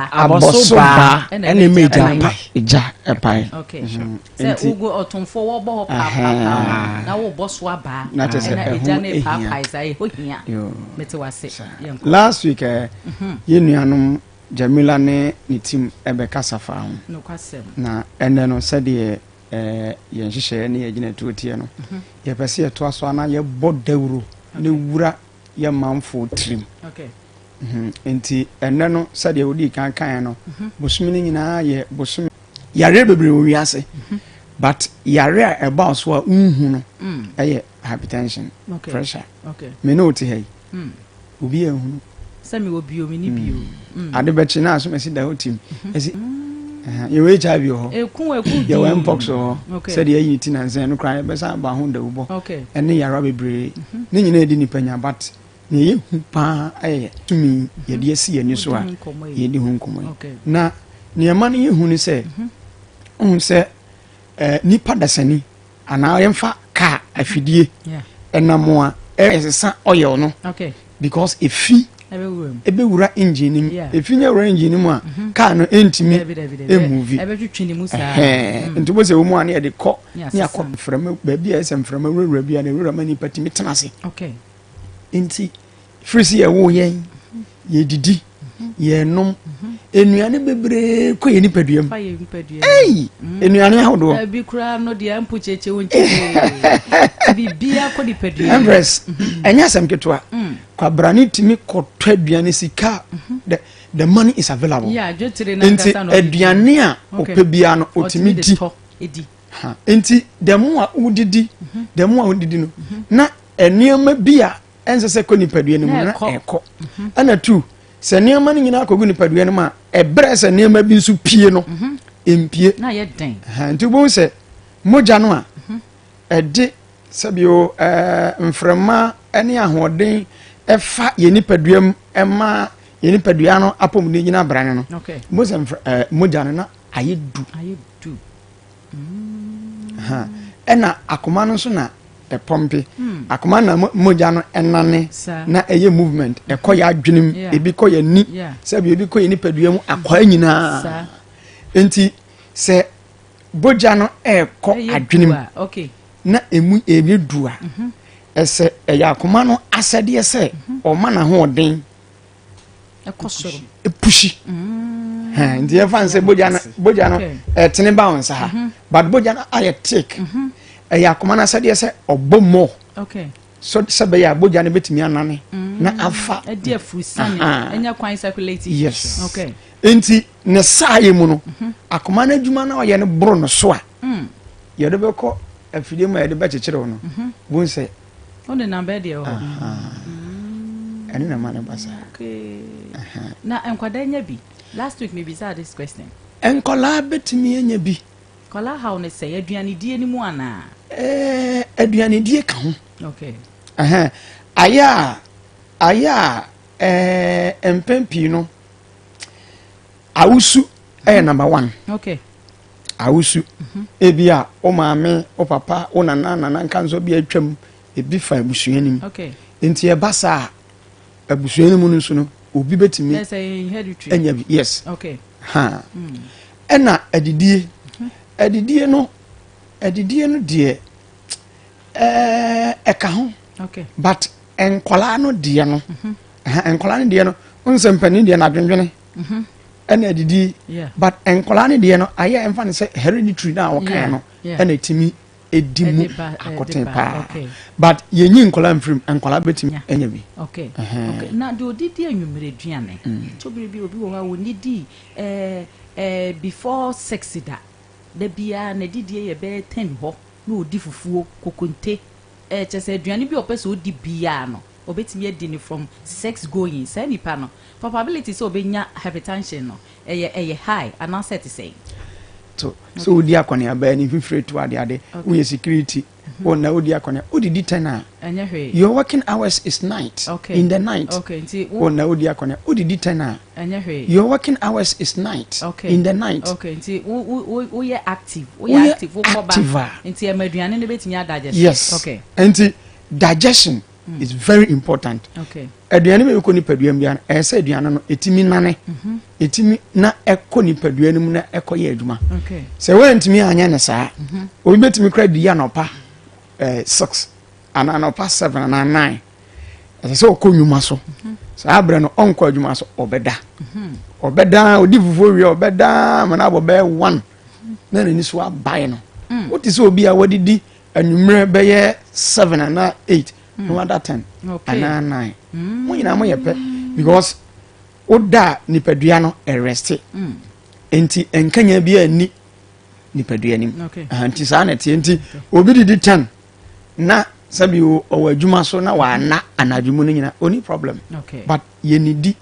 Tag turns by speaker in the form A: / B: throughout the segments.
A: Abosoba ene meja ija epai.
B: Okay. Say ugo otumfo wo bo papa na wo boso aba na eja ne papa isai ho hia. Mete wase.
A: Last week yenuanom Jamila ne team ebeka safa ho.
B: No kwasem.
A: Na ene no said ye yenhihye ne yegina tuotie no. Ye pese ye to aso ana ye bodawuro ne wura ye manfo trim.
B: Okay.
A: Enti enne no sade odi kan no bosumi ni nyina ye bosumi yare bebre wo wiase but yare a eba so a unhu no eye hypertension pressure me no ti hey obi ehunu
B: sami obi o mi ni bio
A: ade bechi na so mesi da hotim esi ye we HIV ho
B: ekun
A: ye we mpox ho sade ye yiti na nzen no kran be sa ba ho da ubo enne yare bebre ni nyina edi nipanya but ne ye hu pa aye tumi ye de asi ye ni so a ye di hu nkomo na ne ma ne ye hu ni se se nipa dasani ana ye mfa ka afidie enamo a esesa oil no because efi ebe wura engine nim efi nya wura engine mu a car no entimi movie
B: ebe twetwe ni mu sa
A: ntubo se wo mu an ye de ko ne akọ frama ba bia esem frama wura bia na wura mani patimi tenase inti frisi ye wo yen ye didi ye nom enuane bebre ko ye nipaduam enuane ahodo
B: bi kura no de ampu cheche wonche bibia ko nipaduam
A: Empress enya sam ketwa kwa brani timi ko twaduane sika the money is available
B: jotire na kasa no
A: aduane a opebia no otimi di inti demo a udidi no na enuama bia ense se ko nipadua ni mu na eko ana tu se niam ni nyina akogu nipadua ni ma ebre se niam bi nsu pie no empie
B: na ye den
A: nti bo se moja no a ede sabio mframa ene ahoden efa ye nipadua ema ye nipadua no apom ni nyina brane no mo se moja no na ayedu ena akoma no so na pompe akoma na moja no enane na eye movement ekoya adwenem ebi koya ni sabi ebi koya ni padua mu akwa nyina enti se boja no eko adwenem na emu ebi dua ese eya akoma no asede ese o ma na ho den
B: ekosoro
A: epushi ndi e fan se boja no etene bounce ha but boja no aye take eya akoma na asede ese obomo so sabe ya boja ne betimi anane na afa
B: e dia frusane enya kwan circulate
A: yes enti ne saaye mu no akoma na adwuma na oye ne bro no so a ye de beko afide mu ye de bekekere no bon se
B: on the number there
A: ani na mane basa
B: na enkwada nya bi last week maybe said this question
A: enkola betimi enya bi
B: kola how ne say aduane die ni mu ana
A: aduane die ka ho aya empempi no awusu number 1 awusu ebia o maame o papa o nana nkanzo bi atwam ebi fa abusuanim enti e basa abusuanim no nso no obi betimi enya bi yes ena adidie no die eka ho but enkola no die no enkola no die no unsempani die na dwendwene ena adidi but enkola no die no aye emfa ne se hereditary na wokan no ena timi edimu akotempa but yenyi enkola mfrim enkola betimi enya bi
B: na do didi anwumere duane to bi obi wo ha woni di before sex da bia na didi ye be 10 ho na odi fufuo kokonte chese aduane bi opese odi bia no obetimi edi from sex going say nipa no probability so obenya hypertension no eye high and not set say
A: so odi akone aba ni fifre to ade we security na odi akone odi di 10 a your working hours is night in the night na odi akone odi di 10 a your working hours is night in the night
B: nti we active wo ko ba nti amaduane ne betimi digestion
A: yes nti digestion is very important.
B: Okay.
A: Aduane me ko ni paduam bia e say aduane no etimi nane. Etimi na ekọ ni paduane mu na ekọ ye adwuma.
B: Okay.
A: Se we ntimi anya ne saa. Obi betimi kra di ya no pa 6 ana no pa 7 ana 9. Ese so ko nwuma so. Saa abre no onko adwuma so obeda. Obeda odi fufu wi obeda mana abobe 1. Na ni so abai no. What is obi a wadidi anumre be ye 7 ana 8. No other 10.
B: Okay.
A: Ana 9. Mo nyina mo yepe because oda nipadua no arrest. Enti enkanya bia ni nipadua nim. Anti saa na tie enti obi didi 10 na sabi o adwuma so na wa na anadwumu no nyina oni problem.
B: Okay.
A: But ye nidi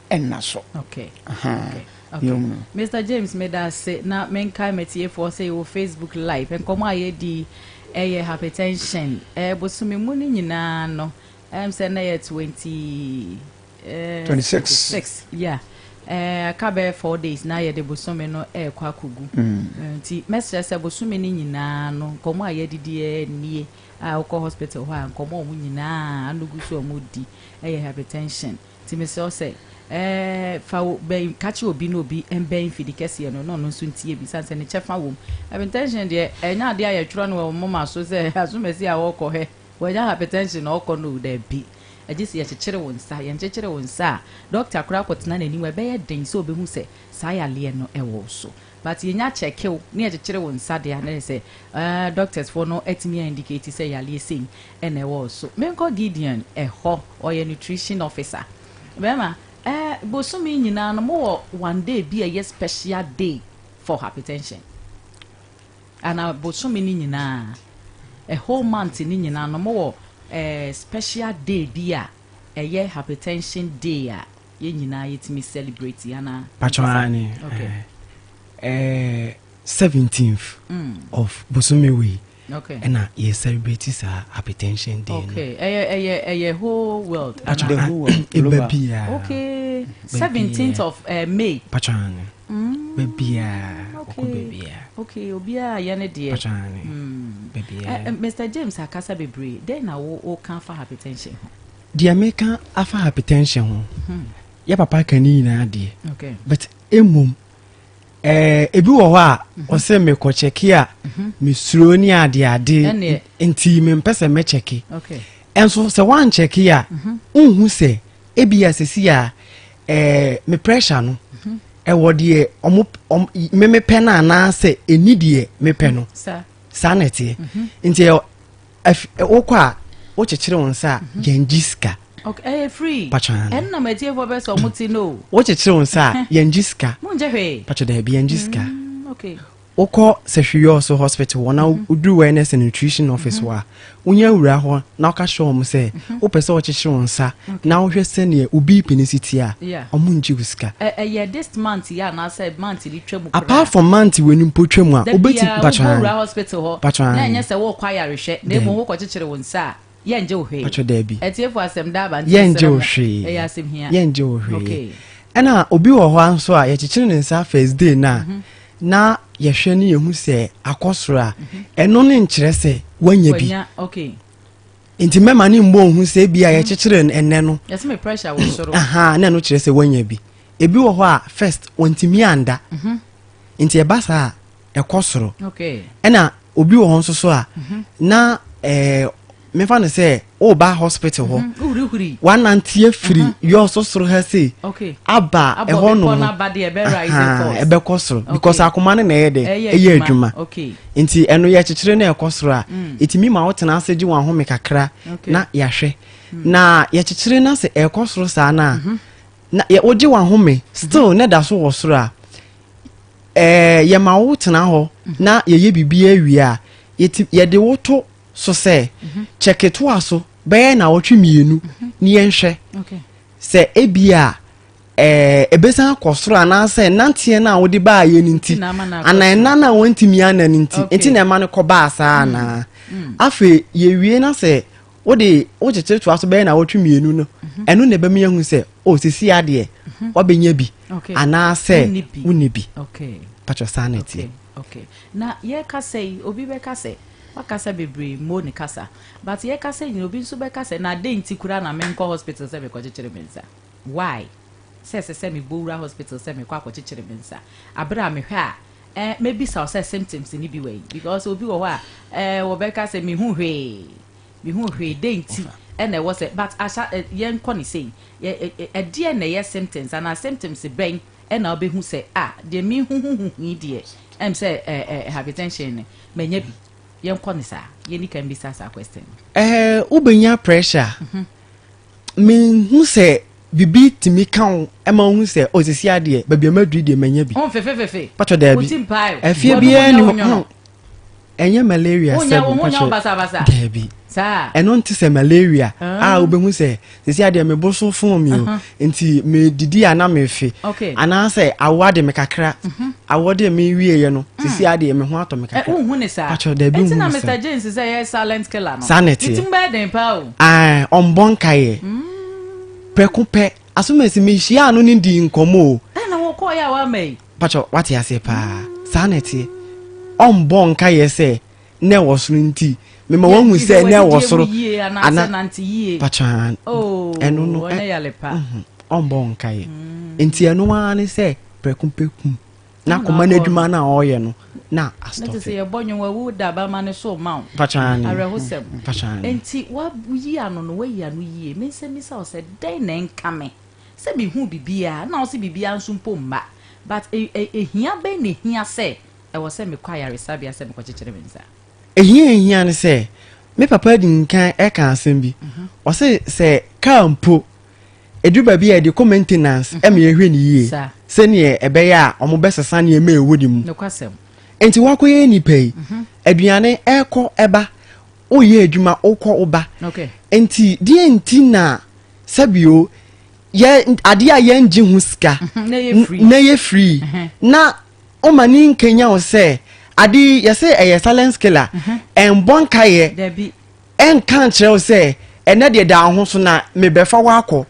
A: enna so.
B: Okay.
A: Okay.
B: Mr. James made us say na menkai metie for say o Facebook live en komo aye di hypertension bosumi mu ni nyina no say na 26 yeah kabe 4 days na ye de bosumi no kwa kugu nti message say bosumi ni nyina no komo aye didi nie ko hospital ho an komo mu nyina anugu so mu di hypertension ti me say fa be catch obi no bi embe infidikese no no nso ntie bi sanse ne chefa wom hypertension de enya de aye twro no mama so say azumesi a wo he wanya hypertension no ko no da bi agisi ye chekere wonsa ye chekere wonsa doctor kura kotena nani we be ye den so obehu se sa ya le no ewo so but ye nya chekew ne ye chekere wonsa de na say doctors for no etimi indicate say ya le sin ewo so menko Gideon ho or your nutrition officer bema bosumi nyina no mo one day be a special day for hypertension and bosumi ni nyina a whole month ni nyina no mo special day be a hypertension day a ye nyina yetimi celebrate ana
C: pachani okay 17th of bosumi we.
B: Okay.
C: And ye celebrate hypertension day.
B: Okay. Whole world.
A: Actually, the whole world.
B: Okay. 17th of May.
C: Pachani. Baby.
B: Okay. Obia yane dear.
C: Pachani. Baby.
B: Mr. James Akasa Bebre. Then I will count for hypertension.
C: The American after hypertension. Ya papa kani na dear.
B: Okay.
C: But emum. Ebi wo a o se me ko cheki a me suro ni ade enti me mpese me cheki
B: okay
C: enso se wan cheki a unhu se ebi asesi a me pressure no wo de me pe na na se eni de me pe no sanete enti wo kwa wo chekere won sa yanjiska
B: okay free
C: pachana
B: en na metie for best omuti no
C: wo chekere won sa yanjiska
B: munje hwe
C: pacho da bi yanjiska
B: okay
C: oko sehwiyo so hospital wona udu wellness and nutrition office wa unya wura ho na oka show mo say wo pese wo chekere won sa na wo hwe se ne ubi penicity a omunji uska
B: this month ya na say month li twemu
C: apart from month wenu potwemu a obeti
B: pachana hospital ho
C: na
B: nya se wo kwa yarehwe na emo wo ko chekere won sa yenje ohwe
C: pacho da bi
B: etiefo asem da ba
C: yenje ohwe
B: asem hia
C: yenje ohwe
B: okay
C: ena obi wo ho anso a ye chekere ne sa first day na yehwe ne yehu se akosoro a eno ne nkyere se wanya bi
B: okay
C: enti mema ne mbo hu se bia ye chekere enne no
B: yes me pressure wo soro
C: na no kyere se wanya bi ebi wo ho a first wontimi anda enti e basa ekosoro
B: okay
C: ena obi wo ho nso so a na me fa ne say o ba hospital ho
B: uri
C: one antie free yo so soro ha say
B: okay
C: aba e ho no
B: na ba de e be rise course
C: e be kosoro because akoma ne na ye de eye adwuma
B: okay
C: nti eno ye chekere na e kosoro a etimi ma wotena aseji wan ho me kakra na ya hwe na ye chekere na se e kosoro sa na na ye oji wan ho me still na da so wo soro a ye ma wotena ho na ye bibia wi a ye de woto so say check it waso be na wotwe mienu ni yenhwe
B: okay
C: se ebia ebesa akosoro ana se nantie na wodi ba ye ninti ana na wontimi ana ninti enti na ma ne ko ba asa na afi ye wie na se wodi wo chechire to aso be na wotwe mienu no eno na be me hu se o sisi ade obenya bi ana se woni bi
B: okay
C: pacho sanity
B: okay na ye ka say obi be ka say wakasa bebre mo ne kasa but ye kasa nyino bi nso be kasa na de nti kura na menko hospital se be ko chechere mensa why se me bowura hospital se me kwa ko chechere mensa abra me hwe a maybe so say symptoms ni bi way because obi wo a wo be kasa me hu hwe de nti and there was but asha yen koni say e de na ye symptoms and symptoms ben and na be hu say de me hu de say hypertension menya bi yen koni sa yen can be sa question
C: ubenya pressure me hu say bibi timi kan ema hu say osisi ade ba bia madri de menya bi
B: fe
C: pato da bi afie bia ni enye malaria se pato bi sa eno nti se malaria obehu se sisi ade me boso fun mi o nti me didi ana me fe ana se awade me kakra awode me wieye no sisi ade me ho ato me kakra
B: hu ne sa
C: pacho da bi hu
B: na Mr James say yes silent killer no
C: sanity
B: itimba den pa o
C: ombon kaye prekupe asumesi me hia no ni di nkomo
B: na wo ko ya wa mai
C: pacho wati ase pa sanity ombon kaye se ne wosuru nti me ma wan hu se ne wosuru ana pachan enu no
B: na yale pa
C: ombon kaye nti enu ani se prekumpekum na koma na adwuma na oye no na astop
B: na se ye bonyo wa wu da ba ma ne so ma
C: pachan
B: arehosem
C: pachan
B: nti wa yi ano no wa yi ano yi me se mi sa o se den na nkame se mi hu bibia na o se bibia nso mpo mma but hia be ne hia se e wo se me kwa yare sabia se me kwa chechere menza
C: ehia ne se me papa di nkan e kan asem bi o se kampo edu ba bia de maintenance e me ehwe ni yie se ne ebe ya omo besesa ne eme ewodi mu
B: no kwasem
C: enti wakoye ni pei aduane eko eba oye adwuma okọ oba enti die enti na sabio ye ade a ye ngi hu sika na ye free na o mani nkenya o se ade ye se eye silence killer en bonka ye
B: debi
C: en kan kire o se ene de da ho so na me befa wakọ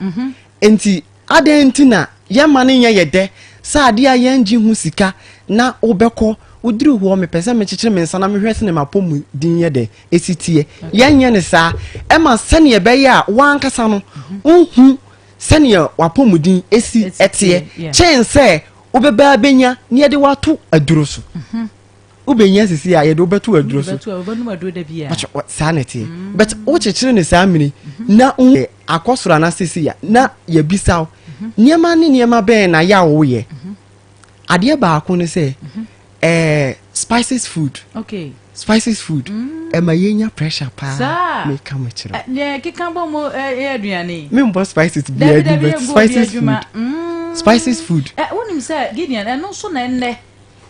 C: enti ade enti na ye mani ye de sa ade a ye ngi hu sika na obekọ udiri ho me pese me chichire me nsana me hwese ne mapomu din ye de esitie yenye ne sa e ma sane ye be ya wankasa no unhu sane ye wapomu din esi etie chense obeba benya ne ye de watu aduro so ubenya sisi ya ye de obetu aduro so
B: obanu aduro da bia
C: sanity but o chichire ne sa mini na akosoro na sisi ya na ye bisaw niema ne niema be na ya wo ye ade ba ko ne se spices food spices food ma yenya pressure pa me come chiro
B: ne kikamba mo aduane
C: me mbo spices bi spices food
B: wonim say Gideon eno so na enne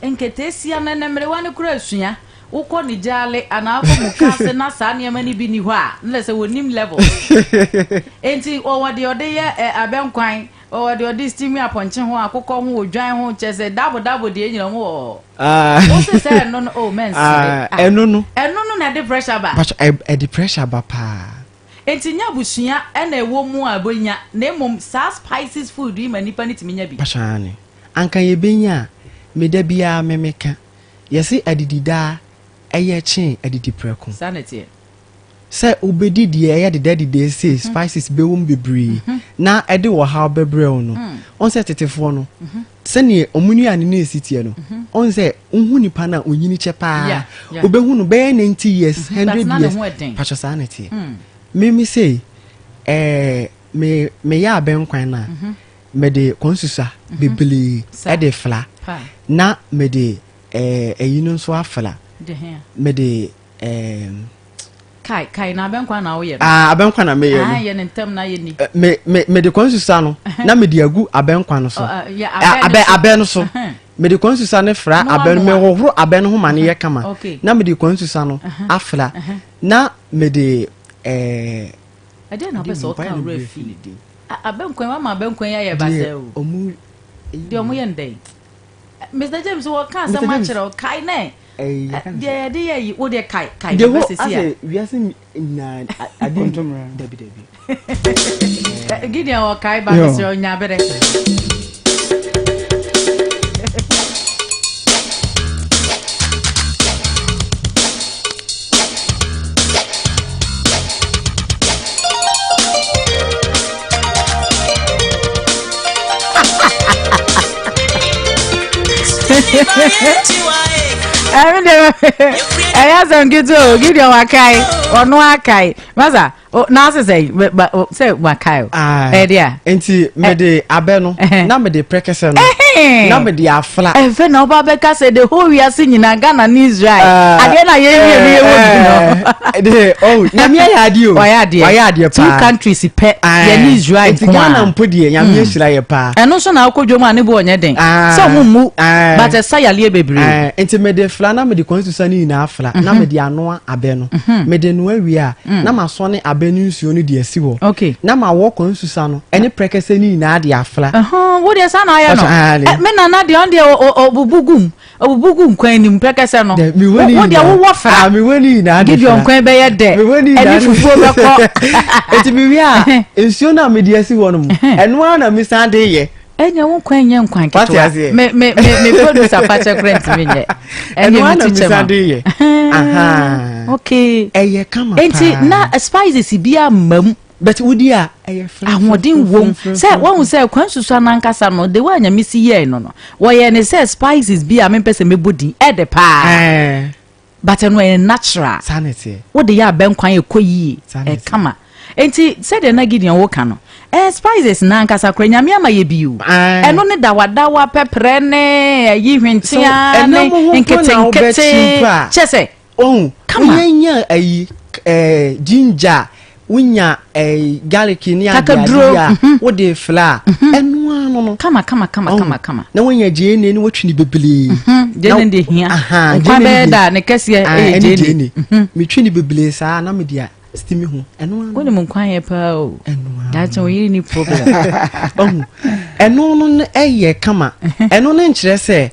B: enkete sia na nemre wane kura asua ukọ ni jale anafo mukase na sa ne mani bi ni ho a nle se wonim level enti owode ode ye abenkwan o de steam aponche ho akokọ ho odwan ho chese dabo de enyina ho o se say no men
C: eno no
B: na de pressure ba
C: but the pressure ba pa
B: enti nya busua na ewo mu abonya na mom sa spices food yi manipa ni timinya bi
C: pachane anka ye benya me da bia memeka yesi adidida eye chin adidi preko
B: sanity
C: say obedi de eye de daddy say spices be won bebre na ede wo ha bebre no on say tetefo no se ne omunu ane na esitie no on say unhu nipa na onyini chepa obehu no be 90 years 100 years pacho sanity me say me ya benkwan na me de konsusa bebele e de fla na me de eyinu so afla me de
B: kai na benkwa na wo ye
C: abenkwa na me ye no
B: ye ntem na ye ni
C: me de konsusa no na me de agu abenkwa no so abe no so me de konsusa ne fra abe no me hohoro abe no ho mane ye kama na me de konsusa no afla na me de
B: ade na pese o kan refi abenkwa ma ma abenkwa ya ye base o
C: omu
B: de omu ye ndai Mr James wo kan sa ma kire o kai ne de ye wo de kai
C: de bese sia we are saying na adintomra dabi
B: Gideon wo kai ba se o nya bere I some good to give you a kai or no kai. Maza, now say Wakai. Dear,
C: enti me de abeno, na me de prekese no. Na me de afla.
B: E fe no Babeka said the whole we are singing in Ghana and Israel. Again I hear
C: de oh, na me ya di o. Why ya
B: two countries pe ye Israel.
C: Enti Ghana mpodi ya me hira ye pa.
B: Eno so na akodwom ane bo onye den. So mumu but e sayale bebre.
C: Enti me de fla na me de constitution ni na afla. Na me de anoa abeno. Me de no awia na ma so ne abenu nsuo ni de asiwo.
B: Okay.
C: Na ma wo constitution no ene prekese ni na de afla.
B: Wo de sa na ya no. Me na de on de obubugum kwan ni prekese no. Wo de wo wofra.
C: Mi woni na de.
B: Give your kwan be ye de. Eni fufuo be ko.
C: Eti mi wia nsuo na me de asiwo no mu. Eno na mi san de ye.
B: Enya wo kwan nye nkwan ketewa. Me producer Pacha Grant me nye.
C: Eno na mi san de ye. Aha.
B: Okay.
C: Eye kama pa.
B: Enti na spices bia mam.
C: But wudi a eye fla.
B: Ahodin wom. Say won say kwan susu anankasa no de wa anya misi ye no. Wo ye ne say spices bia me pese mebodi e de pa. But no e natural.
C: Sanity.
B: Wo de ya ben kwan ekoyi e kama. Enti said na Gideon wo ka no. Spices na nkasa kra nyame ama ye biu. Eno ne dawa pepre ne yi hwentia ne nkete. Chese.
C: Oh, unya ayi ginger, unya garlic ni adia. Wo de fla. Eno ano no.
B: Kama.
C: Na wonya jene ni wotwini bebele.
B: Jene de hia. Kwa be da ne kese jene.
C: Me twini bebele sa na me dia stimi ho. Eno ano.
B: Wo ne mun kwan ye pa o. That's why you need problem.
C: Oh. Eno no eye kama. Eno no nkire se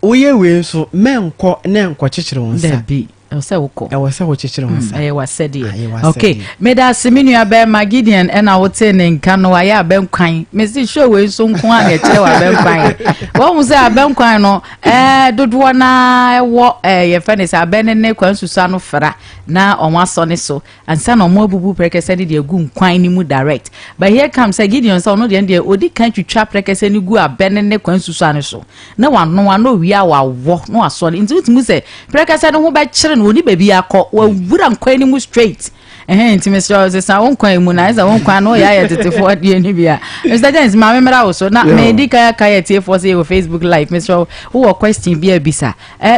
C: woye we so menko ne nko kekere won sa.
B: Bi. Ose woko.
C: E wose wo kekere won sa.
B: E wasedi. Okay. Me da seminu abe Magidian e na wote ne nka no aya abe nkwan. Me si show we so nko a na kire wa abe nkwan. Wo mu se abe nkwan no dodo na wo ye fa ne se abe ne kwan susa no fra na onwa so ne so ansa na omo abubu prekese ne de gu nkwan ni mu direct. But here comes Gideon so no de odi kan twitwa prekese ne gu abe ne kwan susa ne so. Na wano wi a wa wo no aso ne nti mu se prekese no ho ba kire no ni baby akọ wa wura nkwan ni mu straight. Nti Mr. Sa won kwan mu na isa won kwan no ya tetefo de ni bia. Mr. James ma memra wo so na me di ka tie for say Facebook live Mr. Who question bia bisa.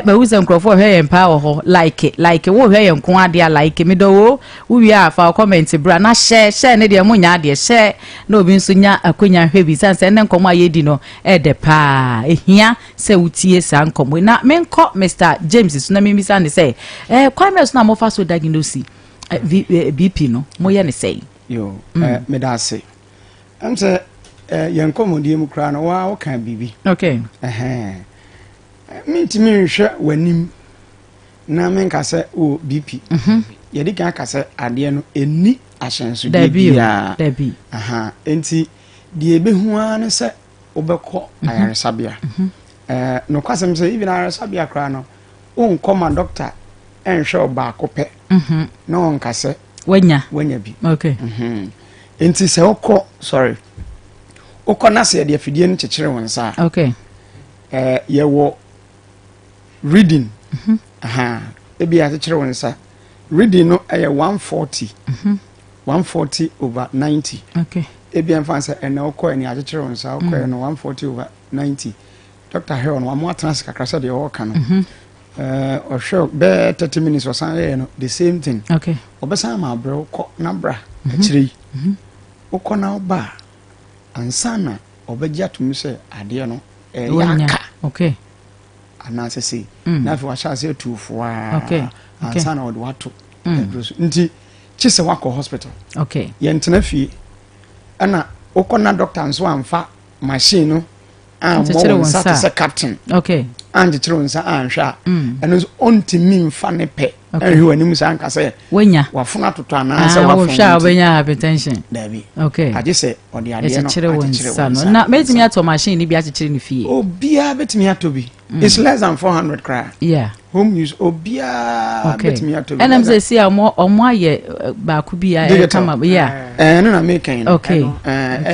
B: Ba wu se nkrofo hwe yen pa wo ho like wo hwe yen kon ade like me do wo wi a fa comment bra na share ne de mu nya ade share na obi nso nya akonya hwe bisa se ne nkomo ayedi no de pa ehia se wutie sa nkomo na me nko Mr. James so na me bisa ne say kwan me so na mo fa so diagnose BP no moye ne say
A: yo me da say am say yen komodie mu kra no wa wo kan bibi
B: okay
A: mintimi nhwe wanim na men ka say o BP ye di kan ka say ade no eni ahyenso de bia enti die behu an say obekọ ayaresabia no kwasem say even ayaresabia kra no on koma doctor enhwe obaako pe no on ka say
B: wanya
A: bi
B: okay
A: enti say okọ sorry okọ na say de afidie no kekere won sa
B: okay
A: ye wo reading ebi a kekere won sa reading no 140 140 over 90
B: okay
A: ebi en fancy en okọ eni a kekere won sa okọ no 140 over 90 Dr. Heron wa mo atras kakra say de o ka no or show be 30 minutes or something the same thing
B: okay
A: obesa ma bro ko na bra akire okọ na oba ansana obegya tumi say ade no yaka
B: okay
A: ana say na fi wa sha say tufuwa
B: okay
A: ansana od wato nti chise wako hospital
B: okay
A: ye ntena fie ana okọ na doctor nso amfa machine no mo sa say captain
B: okay
A: anje chironsa anhwa eno ontimi mfa ne pe ehwe anim sa anka say
B: wanya
A: wafuna toto ana say
B: wafuna hwa obenya hypertension
A: dabi
B: okay
A: aje say odi ade no
B: chironsa no na betimi ato machine ni bi achire ni fie
A: obia betimi ato bi it's less than 400 kra
B: yeah
A: home use obia betimi ato bi
B: enam say see omo aye ba ku bi ya kama yeah
A: no na make kind
B: okay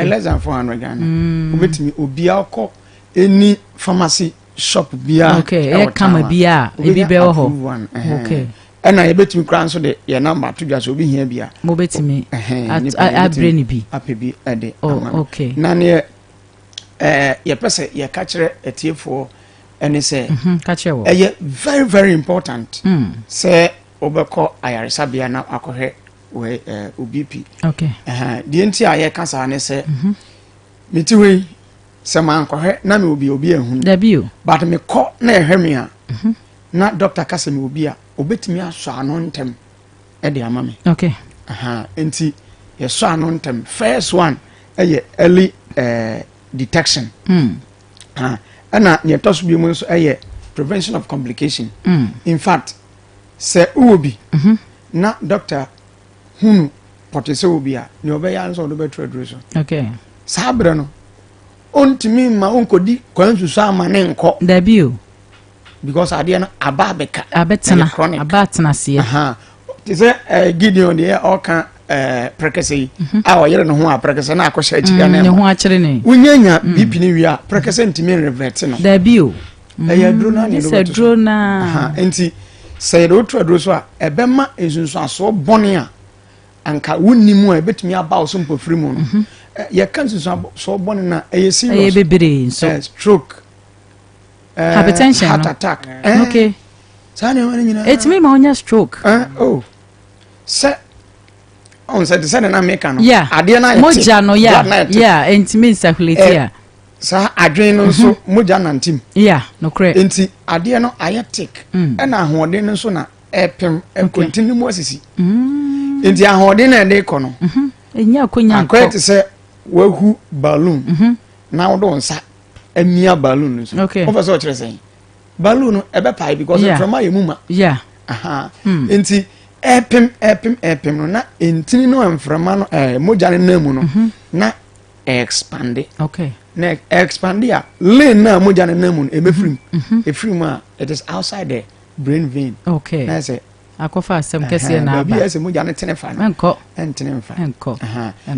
A: less than 400 Ghana obetimi obia okọ any pharmacy shop bia
B: okay e kama bia e bi be ho okay
A: ena ye betimi kran so de ye number to dwa so obi hia bia
B: mo betimi at brain bi
A: apebi ede
B: okay
A: na ne ye pese ye ka kire etiefo ene se
B: ka kire wo
A: very very important se obeko ayaresa bia na akohwe we OBP
B: okay
A: die nti aye kasa ne se mitiwe se man kohwe na me obi ehun
B: da bio
A: but me ko na ehwe a na doctor kasa me obi a obetimi aso ano ntem e de ama me
B: okay
A: enti ye so ano ntem first one early detection ana ne toso bi mu so prevention of complication in fact se uobi na doctor hunu potese obi a ne obeya nso do betredro so
B: okay
A: sabre no ontimi ma onkodi kwansusu ama ne nko
B: da bio
A: because ade na ababeka
B: abatena se
A: tise Gideon de oka prekese a oyere no ho a prekese na akosha achiga na
B: ne ho akire ne
A: unyanya BP ni wi a prekese ntimi revert no
B: da bio
A: drona ni
B: do drona
A: enti say do tredro so a ebema esunsu aso bone a anka wonnimu a ebetumi aba so mpofiri mu no ye kan so bone na serious
B: bebere so
A: stroke
B: hypertension
A: heart attack
B: okay
A: sane wani nyina
B: etimi ma onya stroke
A: se on said the na make no
B: ade na moja no entimi circulate
A: sa adwen no so moja na ntim
B: no correct
A: enti ade no ayetic na ahoden no so na epem continue mo asisi enti ahoden na de ko no
B: enya akonya
A: correct se wahu balloon na wodo nsa amia balloon so professor kire sen balloon ebe pai because from my muma enti epem no na entini no amframa no moja ne namu no na expand
B: okay
A: na expand ya lane na moja ne namu no ebefrim efrim a it is outside the brain vein
B: okay
A: na say
B: akofa asem kese na
A: ba bi se moja ne tenefa no
B: enko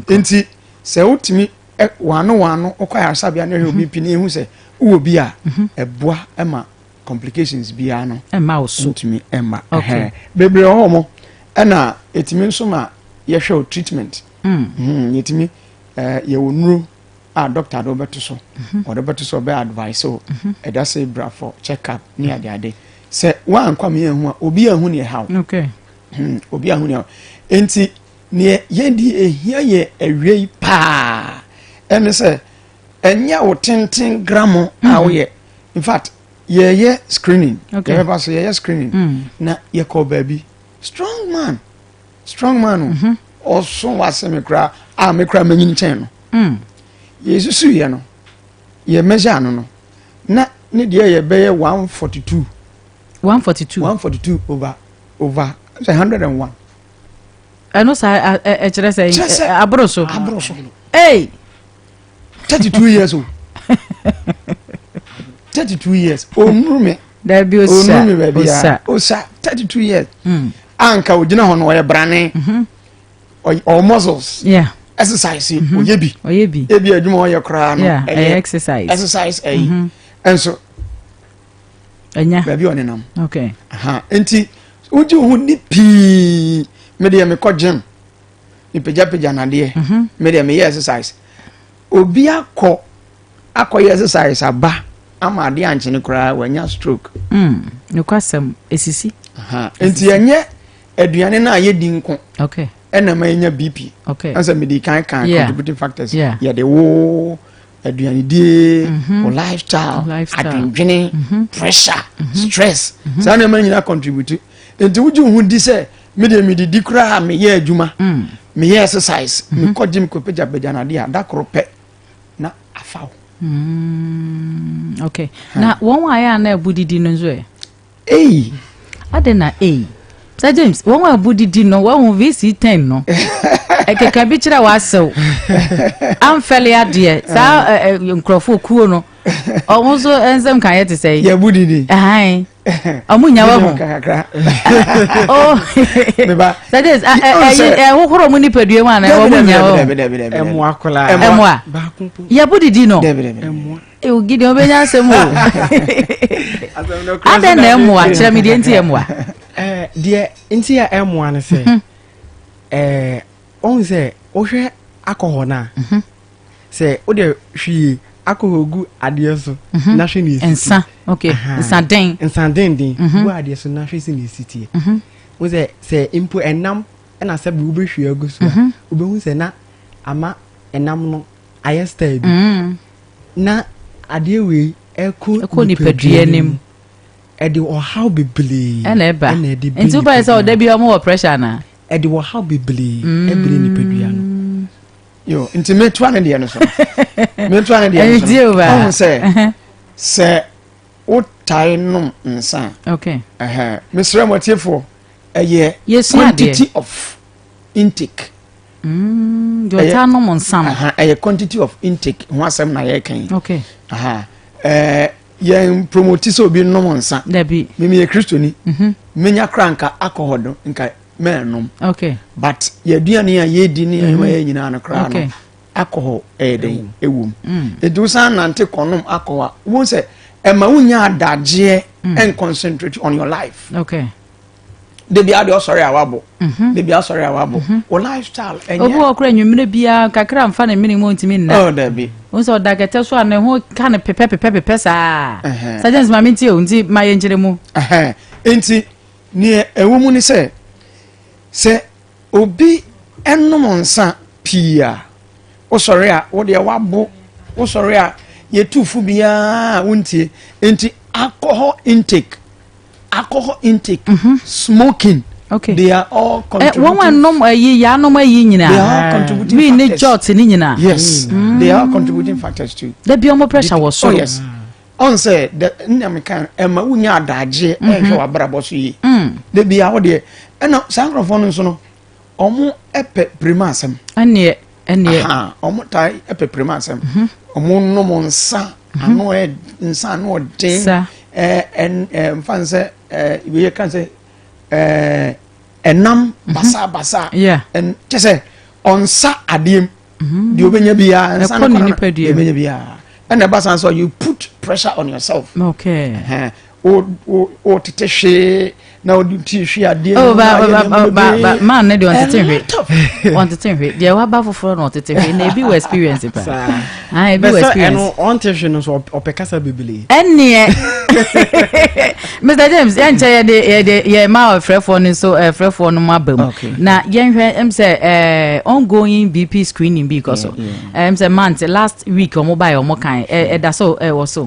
A: enti se utimi wano okwaya sabia na OBP na ehu se wo bi a eboa ema complications bia no
B: ema oso
A: utimi ema bebre homo na etimi nso ma ye hwe treatment yetimi ye wonuru a doctor do beto so o do beto so be advice so e da say bra for check up ni ade se wan kwa me ehu a obi ehu ne how
B: okay
A: obi ehu ne enti ne ye di ehia ye awie pa ene se enya wo tenten gramo awoye in fact ye screening ye ba so ye screening na ye call baby strong man also was me kra me kra manyin chen no yesusu ye no ye measure no na ne de ye be 142 over 101
B: ano sa kire say abroso hey
A: 32 years old 32 years onrume
B: da bi osa
A: 32 years anka ogina ho no ye brane or muscles exercise oyebi ebi adwuma ho ye kra no exercise enso
B: enya
A: baby onenam
B: okay
A: enti uji hu ni pi me de me ko gym ni peja na de me de me exercise obi akọ exercise aba ama de anche ne kra wanya stroke
B: no kwasem esisi
A: enti enye aduane na ye di nko
B: okay
A: ena ma enya BP
B: okay
A: ansa me di kan contributing factors ya de wo aduane die or lifestyle adwene pressure stress sa na ma nyina contribute enti wuju hu di se me de di kra me ye adwuma me ye exercise me ko gym ko peja na de da krope na afaw
B: okay na won wa ya na abudidi no nzo ade na Sir James won wa abudidi no wa won VC10 no ekeka bi kira wa sew amfele ade sa nkrofo kuo no onzo enzem kan ye te say
A: ya budidi
B: Amunya wa ho. Oh. That is wo horo mu nipadue ma na wo munya wo.
C: Emu akola.
B: Emu a. Ya budidi no.
C: Emu.
B: E o gidi obenya asem o. Ada na emu a kire me de enti emu a.
C: De enti ya emu a ne se. On se o hwe alcohol na. Se o de hwi alcohol gu ade so na hwe ni
B: ensa. Okay. Ensa den
C: gu ade so na hwe si ni sitie. O se impo enam na se bi wo be hwe agu so. O be hu se na ama enam no ayesta bi. Na ade we eko
B: nipadua nim.
C: Edi o how bibli.
B: Ena eba. Nti ba se o da bi o mo pressure na. Edi
C: o how bibli. Ebri nipadua no.
A: Yo, nti metu ane de no so. Metu ane de no so. On se o tai nom nsa.
B: Okay.
A: Mr. Motifo eye quantity of intake.
B: Do ta nom nsa.
A: Eye quantity of intake ho asem na ye kan.
B: Okay.
A: Yen promote so bi nom nsa.
B: Da bi.
A: Mimi ye Kristoni. Menya kranka alcohol do nka menum.
B: Okay.
A: But ye duane ya ye di ni ye nyina no kra no. Alcohol den ewum. Edu san nante konom alcohol. Won say ema wunya adaje and concentrate on your life.
B: Okay.
A: De bia de sorry awabo. De bia sorry awabo. O lifestyle enye.
B: Obu okra nwumire bia kakra mfa na minimum ntimi nna.
A: Oh da bi.
B: Won say odagete so an ho ka ne pepe saa. Sergeant mama nti o nti maye njire mu.
A: Enti ni ewumu ni se obi ennom nsa pia. O sorry a wo de wabo. O sorry a ye tufu bia wontie. Enti alcohol intake, smoking.
B: Okay.
A: They are all contributing.
B: One nom ya nom nyina.
A: They are contributing.
B: We need jot ni nyina.
A: Yes. They are contributing factors too.
B: The biomo pressure was so.
A: Oh yes. On say the nyamikan ema wunya adaje ehwe wabrabo so yi. De bia wo de na sankrofo no so no omo epe primasem.
B: Ene
A: omo tai epe primasem. Omo nom nsa ano nsa no den mfanse we can say enam basa
B: yeah
A: and just say on sa adiem di obenya bia nsa no obenya bia and the basa so you put pressure on yourself.
B: Okay.
A: O tete hwe na o ti hwe adie
B: ba man na dey on tete hwe dey wa ba foforo na tete hwe na ebi we experience pa ah ebi we experience
C: no on tete no so opekasa bibili
B: enne Mr. James enche ye ma frefo ni so frefo no mabam na yenhwe em say ongoing BP screening because em say month last week o mobile o mo kan da so wo so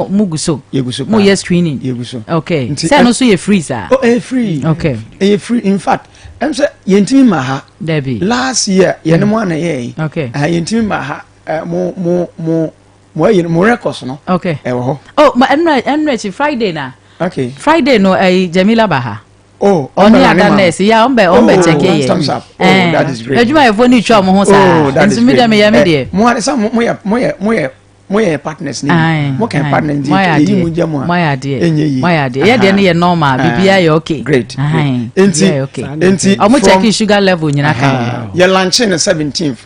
B: muguso mo ye screening okay say no so ye free sir
A: free.
B: Okay.
A: Free. In fact, I'm saying yentimi maha.
B: Debbie.
A: Last year, yenemo na ye.
B: Okay.
A: Yentimi maha. Mo records no.
B: Okay.
A: Oh,
B: ma enrich Friday na.
A: Okay.
B: Friday no Jamila Baha.
A: Oh,
B: on ya nurse ya on be check ye.
A: Oh, that is great.
B: Ejuma e phone twa mo ho sa.
A: Nso
B: me dem ya me de.
A: Mo ye partners ni. Mo kan partner ndi yi mu jam a.
B: Mo ya de. Ye de ne normal bibia ye okay.
A: Great.
B: Enti omo check sugar level nyina kan.
A: Ye lunch in the 17th.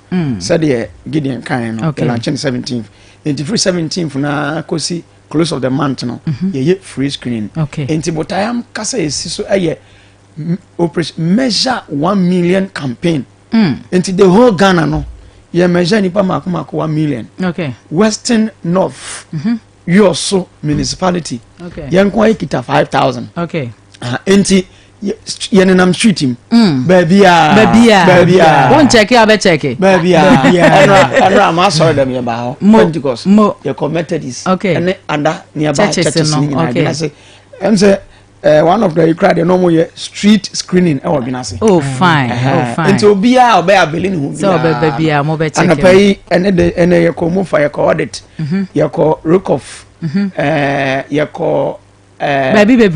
A: Said ye Gideon kan no. Ye lunch in the 17th. Enti free 17th na kosi close of the month no. Ye free screening. Enti botayam kasa esi so operation measure 1 million campaign. Enti the whole Ghana no. Ye measure nipa makumako 1 million.
B: Okay.
A: Western North. Yoso municipality.
B: Okay.
A: Yankwa kita 5,000.
B: Okay.
A: Enti yenenam street him. Baby.
B: Won't check it, I bet check it.
A: Baby. Enra ma sorry them ye ba. Pentecost. Your committed is.
B: Okay.
A: And under nearby churches
B: no. Okay.
A: I say one of the crowd normal street screening e obinase.
B: Oh fine.
A: Enti obia obia belin hu.
B: So baby mo be check.
A: And pay and ye ko mo fa ye ko audit. Ye ko Rokoff. Ye ko
B: baby.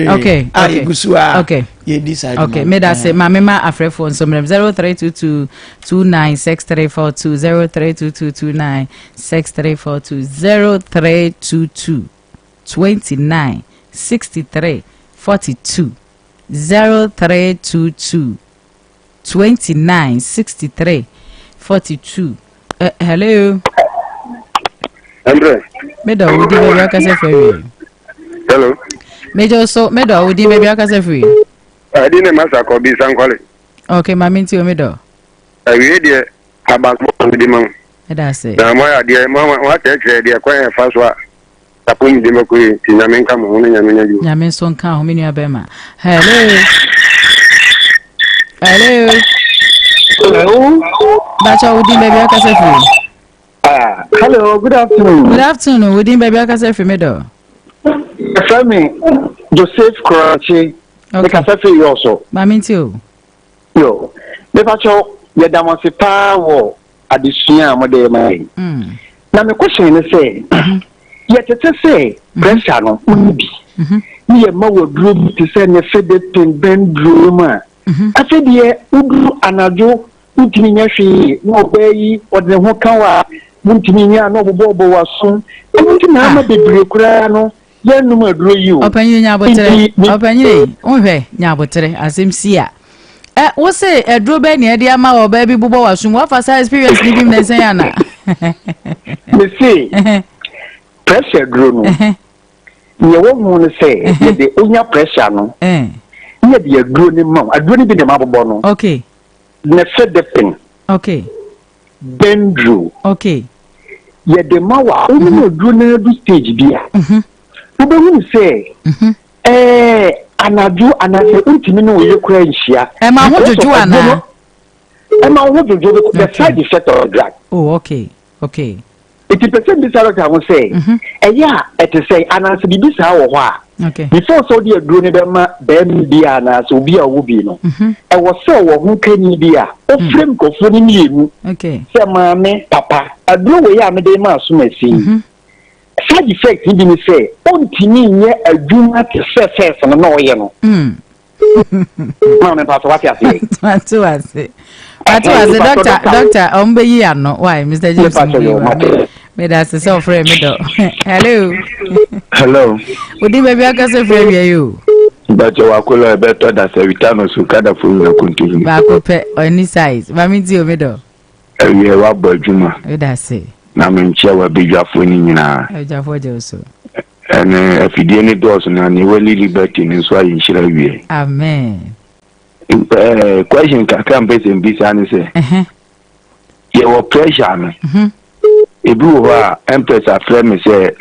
B: Okay.
A: Okay. Ye decide.
B: Okay. Me that say my mema afrefo so 0322 296342 0322 296342 0322 29 63 42 0322 29 63 42. Hello.
D: Empress.
B: Medo udi baby akase free.
D: Hello.
B: Mejo so medo udi baby akase free.
D: I didn't master ko bi sankwale.
B: Okay, mami nti o medo.
D: We dey abasmo di man.
B: Eda say.
D: Na mo ya dey mo wa tete dey kwa e fa so a tapum di mako ti nyame nka mo no nyame nyaju.
B: Nyame so nka ho menu abema. Hello. Hello.
E: Hello.
B: Bacha udi baby akase free.
E: Hello, good afternoon.
B: Good afternoon. Udi baby akase free medo.
E: Femi Joseph Kranchi.
B: Okay.
E: Akase free also.
B: Mami nti o.
E: Yo. Me pacho ye damase pa wo adesua mo de mai. Na me question ne say ye tete say pressure no unibi. Ni ye ma wo duro bi say ne fede pen ben duro ma. Afi de udu anajo ntimi nya hwe no obayi ode ho kan wa ntimi nya no bobo waso. Enti na ma bebre kura no ye num aduro yi o.
B: Opanyi nya abotere. Opanyi onhwe nya abotere asem sia. Wo say edro be ne de ama wo ba bi bobo wasum wo fa sa experience ni bim na sen yana.
E: Me say pressure duro no. Ye wo mu no say ye de onya pressure no. Ye de aduro ni ma aduro ni bi de ma bobo no.
B: Okay.
E: Ne fe de pen.
B: Okay.
E: Bendro.
B: Okay.
E: Ye de ma wa o ni aduro na du stage bia. Wo be hu say anadu anase ntimi no ye kura nhia.
B: E ma ho jojo ana.
E: E ma ho jojo the side effect of drug.
B: Oh, okay. Okay.
E: 80% this are what I say. Yeah, it say anase bibi sa wo ho a.
B: Okay.
E: Before so dey aduro ne be ma be bia na so bia wo bi no. E wo se wo ho kani bia. O frame ko fo ni mienu.
B: Okay.
E: Se ma me papa aduro we ya me dey ma so masi. Side effect bi ni say on tini nye adwuma te se no o ye no. Ma me pass what you say.
B: Atu ase doctor ombe yi ano why Mr. James me da se so frame me do.
D: Hello.
B: Udi baby akase frame you.
D: But you akola better than Sevitano so kada fu na continue.
B: Ba ko pe any size. Mami ti o me do.
D: We wa bojuma.
B: We da se.
D: Na me nche wa bejafo ni nyina.
B: Bejafo je so.
D: Ene afidie ni dos na ni wali liberty ni so ayi nshira wie.
B: Amen.
D: Question ka kan pese mbisa ni se. Ye wo pressure no. Ebi wo a Empress afre me se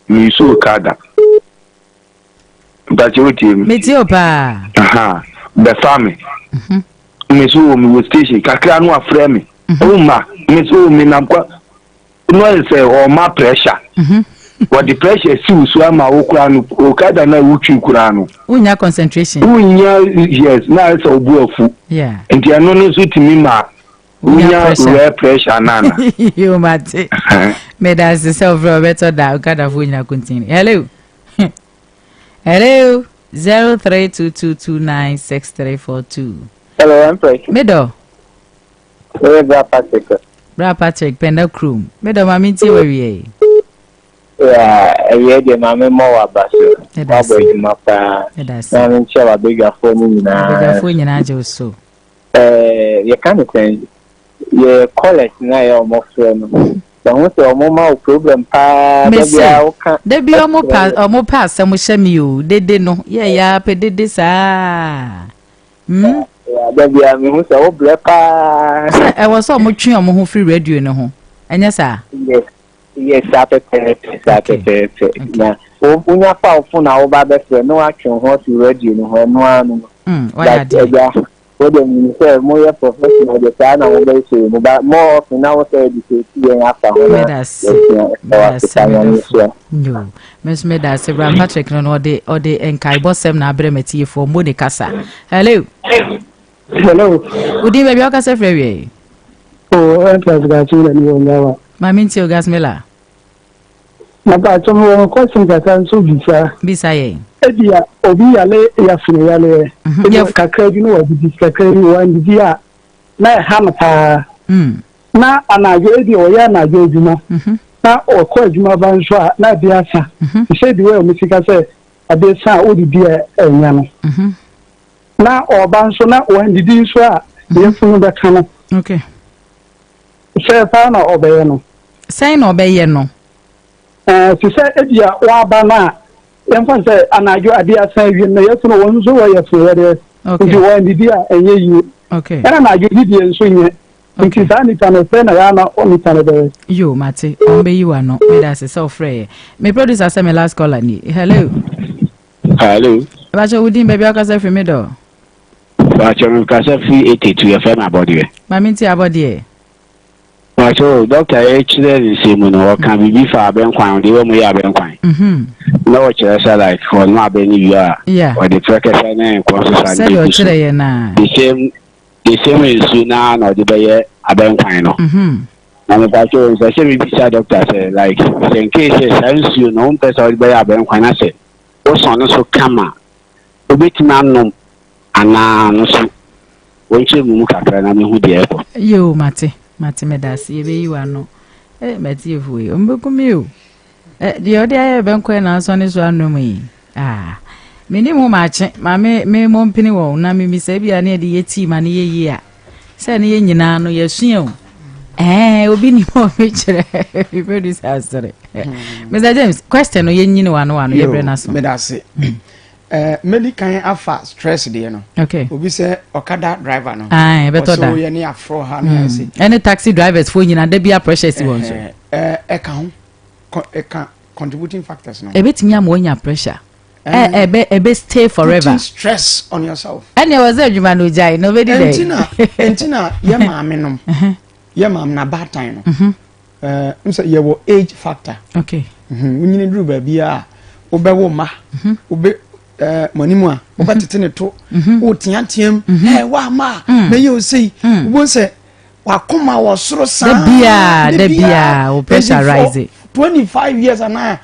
D: misu kada. But you team.
B: Meti opa.
D: The family. Misu mi wo station kakra no afre me. Uma misu mi na kwa no say o ma pressure. What the pressure si so ama okura no okada na wutwi kura no.
B: Unya concentration.
D: Unya yes na so obu afu.
B: Yeah.
D: Enti ano no so timi ma unya rare pressure nana.
B: You mate. Me da se self better da okada fu unya continue. Hello. Hello. 0322296342.
E: Hello, Empress.
B: Medo. Bra Patrick Penda Crew. Medo mami ti we wie.
E: Yeah, de mama mo wa baso. Babo di mapa. Na nche wa bega fo ni na.
B: Bega fo nyina je so.
E: Ye kan ten. Ye college na ye omo fro no. Ba ho se omo ma o problem pa bia o kan.
B: De bi omo pa asem hye mi o. Dede no. Ye ya pe dede sa.
E: Ya de bia mi ho se o ble pa.
B: E wo so omo twi omo ho free radio ne ho. Enya sa.
E: Yes, Saturday. Na unya pa ofu na oba be fe no atwe ho ti radio no ho no anu.
B: Why dey?
E: What dem say more professional dey say na oba say no ba more na what say dey say after ho.
B: No. Miss Meda say Bra Patrick no dey enkai bosem na abremati for Moni Kasa. Hello. Udi baby o kasa frɛ wie.
F: Oh, Empress ga tu na ni wonyawa.
B: Mami nti o gasmela.
F: Na ba to mo question ka kan so bisa
B: ye.
F: Ebia obi yale ya fune yale. Ya kakra bi no wa bi kakra bi wa ndi ya. Na ha mata. Na anaje ebi o ya na adwuma. Na o ko adwuma ba nso a na bia sa. Se bi we o misika se adesa o di dia enya no na oba nso na o ndidi nso a yefunu be ka no
B: okay
F: se fa na obeye no
B: sai na obeye no
F: ti se edia wa ba na yemfa se anajo ade asan wi no yefunu won nso wo yefunu de ndi wo ndidi a enye yi
B: okay
F: era na ajo didi nso nye nti sa ni tane fe na ya na oni tane be
B: yo mate ombe yi wa no me da se so frey me producer say me last caller ni hello bacho udin baby akasa fi me do
G: bacho me kasa fi 82 FM abodi
B: ma minti abodi
G: bacho doctor chire se mu no kan bibi fa ben kwan de wo ya ben kwan na wo chire sa like for no abeni bia or the tracker na kon so sa
B: say yo chire ye na
G: the same is na no de be aben kwan no na me bacho so say bibi sa doctor say like in case sense you no person be aben kwan na say o so no so kama obetimi anom ana no so wonche mu kakra na me hu de eko
B: yo mate medasi ebe yi wa no mate efuwe ombekumi o de odi aye benko na so ne so anom yi meni mu maache ma me mo mpini wo na me mi se bia na de yeti ma ne yeyi a se ne ye nyina no yesua o obi ni mo me kire producer asere Mr James question no ye nyini wa no ye bre na so
A: medasi medical afa stress de no
B: okay
A: obi say okada driver no
B: better
A: so ye ne afro ha na say
B: any taxi drivers for nyina de bia pressure si won so
A: contributing factors no
B: ebetimi am wonya pressure ebe stay forever
A: putting stress on yourself
B: and there was a juma no jai nobody there
A: entina ye maame no ye maam na bad time no say ye wo age factor
B: okay
A: unyini duru ba bia obewo ma obe manimu a obatete ne to o tiantiam wa ma na ye o sei wo se wa koma wo soro sa
B: de bia o pressurize
A: 25 years and I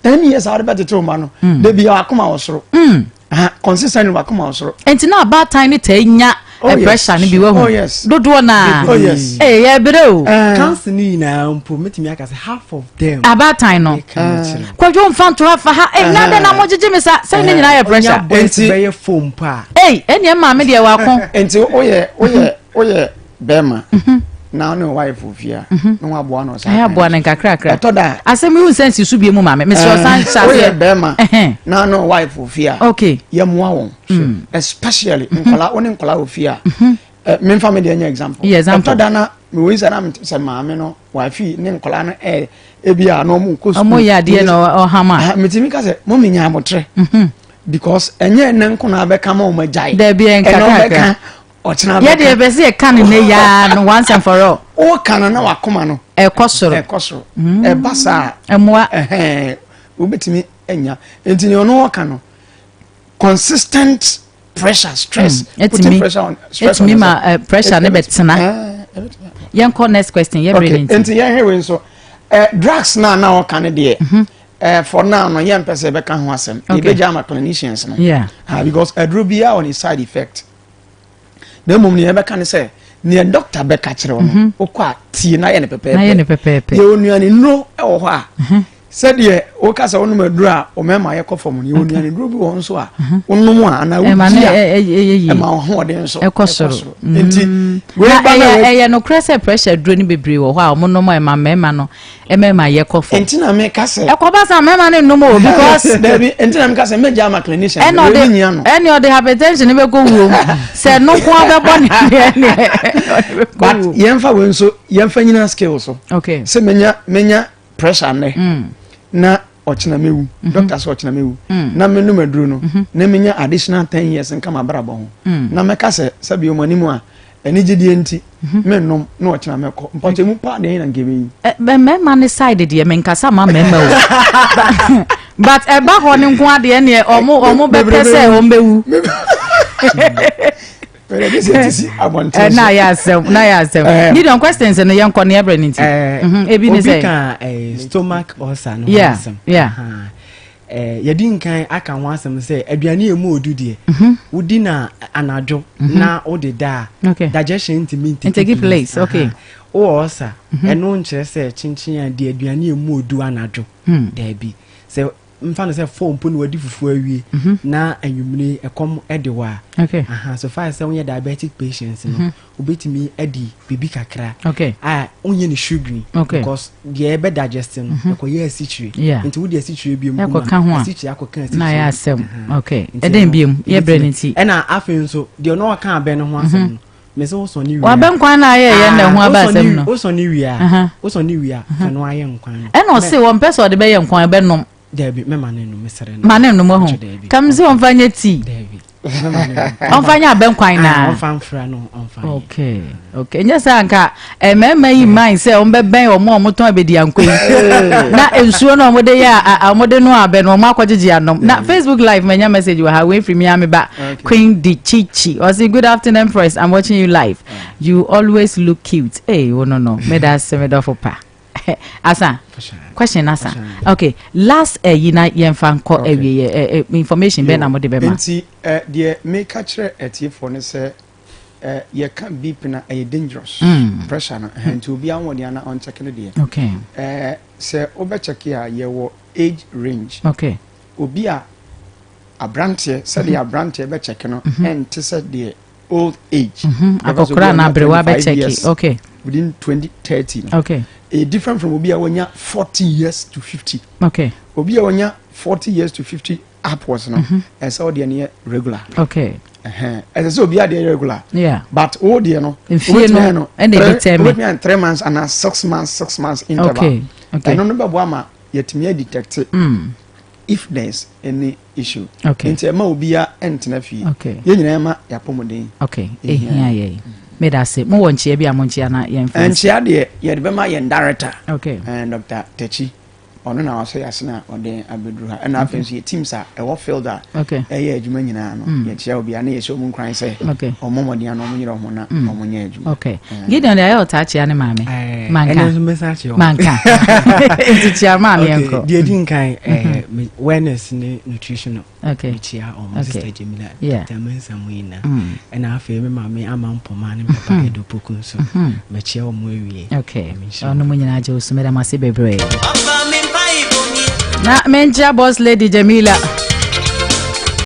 A: 10 years out about the trauma no de bia wa koma wo soro consistently wa koma wo soro
B: entina about time te nya pressure ni bi wo hu dodo na yeah bro
C: cancer ni na mpo metimi aka say half of them
B: about time no kwajo mfan to have ha na de na mojeje me sa say ni nyina ya pressure
C: enti be ye foam pa
B: eni ma me de wa kon
A: enti oye bema na no wife ofia no aboa no sa
B: aboa na kakra
A: etoda
B: asem yu sense su bi mu ma me so san
A: oye bema na no wife ofia
B: okay
A: ye moa won especially nkola ofia me family dey example etoda na me we say na me say maame no wife ni nkola no ebia no mu ko
B: school ya de no ohama
A: metimi ka say mo menya abotre because enye nanko na be kama o majai
B: there be en kakra yeah, the best can in ya no once and for all.
A: O can na wakoma no.
B: Ekosoro.
A: Basa.
B: Emwa.
A: Ubetimi enya. Enti no no no. Consistent pressure, stress.
B: Putting pressure on stress. It's me ma pressure ne betena. Yanko next question. Yeah, brilliant.
A: Enti ya hewe so drugs na o can dey. For now no yam pese be kan ho asem. E be jama clinicians no.
B: Yeah.
A: Because adrobia on a side effect. Na mum ne be kan say ne doctor be ka kire no okwa tie na ye ne pepe ye onuane no e wo ho a said ye o ka say onum aduru a o mema ye kofom ne onuane duru bi wo nso a onum a na wo ji e ma ho de nso
B: e kosoro
A: enti we ba na
B: ye no crese pressure duru ni bebre wo ho a mo no mo e ma mema no e mema ye kofom
A: enti na me ka say
B: e ko ba sa mema ne no mo because
A: there enti na me ka say me jama clinician we nya no
B: any of the hypertension be go wo say no ko be boni
A: but yemfa we nso yemfa nyina skills so
B: okay
A: say menya pressure ne na ochina mewu doctor so ochina mewu na menu maduru no na menya additional 10 years nka mabrabo ho na meka se sabi o manimu a eni gidi enti mennom na ochina meko mpote mu pa de na ngebe
B: be mema ne side de me nkasa ma mema o but e ba ho ne nko ade ne omo be pese o mbewu
A: But this is
B: na ya asem need on questions and yan kon ebre nti ebi ni say
C: stomach ulcer no
B: asem
C: yedin kan aka ho asem say aduane emu odu de wudi na anadwo na odeda digestion
B: take place okay
C: o ulcer eno nche say chinchin ya de aduane emu odu anadwo da bi say mfa say form po no wadi fufu awie na anwumre ekom ede wa
B: okay
C: so far say onye diabetic patients no obetimi adi bibi kakra
B: okay
C: onye ni sugary because the ebe digesting no ekoye asichire nti wo di asichire bi mu asichire akoka asichire
B: na ya asem okay eden biem ye brenity
C: na afen so de no aka abe no ho asem me so so ni wi
B: wa ben kwan na ye ye na ho abasem no
C: o so ni wi a fe no aye nkwan
B: e no se won pese o de be ye nkwan be nom
C: Debbie, me manenu mesere no.
B: Manenu mo ho. Kamzi on fanya tea.
C: Debbie.
B: On fanya ben kwan na.
C: On fan fra no, on fan.
B: Okay. Okay. Nya sa nka mema yi mind say on be ben o mo ton abedi ankoi. Na ensuo no mo de ya mo de no abe no mo akogege anom. Na Facebook live menya message we ha we free me am ba. Queen Di Chichi. I say good afternoon Empress. I'm watching you live. You always look cute. Hey, oh no. Me that se me do for pa. Asa. Question asa. Okay. Last yina yemfa ko information be na mo de be ma.
A: Nti de make catch etie for ne say ye can beep na dangerous. Pressure na nti obi anwo de na on check no de.
B: Okay.
A: Say obe check ya ye wo age range.
B: Okay.
A: Obi a abrante say the abrante be check no and to say the old age.
B: Akokora na brewa be check. Okay.
A: Within 2030.
B: Okay.
A: Different from Obia when you're 40 years to 50.
B: Okay.
A: Obia when you're 40 years to 50 upwards now. And so they are regular.
B: Okay.
A: As I said, Obia they are regular.
B: Yeah.
A: But oh dear no.
B: In fear no. And they
A: me 3 months and 6 months interval.
B: Okay. Okay.
A: And no Bama yet me detect if there's any issue.
B: Okay.
A: Into ma Obia entena
B: okay.
A: Ye nyina ma ya pomodin.
B: Okay. Yeah. Me da say mo wonchia bi amonchia na yen fa.
A: Enchia de ye de be ma yen director.
B: Okay.
A: And Dr. Techi ono na waso yasena ode abedru ha. Na afenso ye teams a e wo fielder.
B: Okay.
A: Ye adwuma nyina no. Ye chia obi a na ye show mu nkran say.
B: Okay.
A: Omomodi an omonyiro ho na omonye adwuma.
B: Okay. Gideon de ayo ta chia ne mame. Manka.
C: Enzo message.
B: Manka. Enti chia mame enko.
C: Die din kan awareness ne nutritional.
B: Okay.
C: Chia o sister Jamila.
B: Yeah.
C: Tamansa muina. And afa me mame amampoma ne papa edo pokun so. Me chia o mu awie.
B: Okay. Ono mu nyina je osumeda mase bebre. Na menja boss lady Jamila.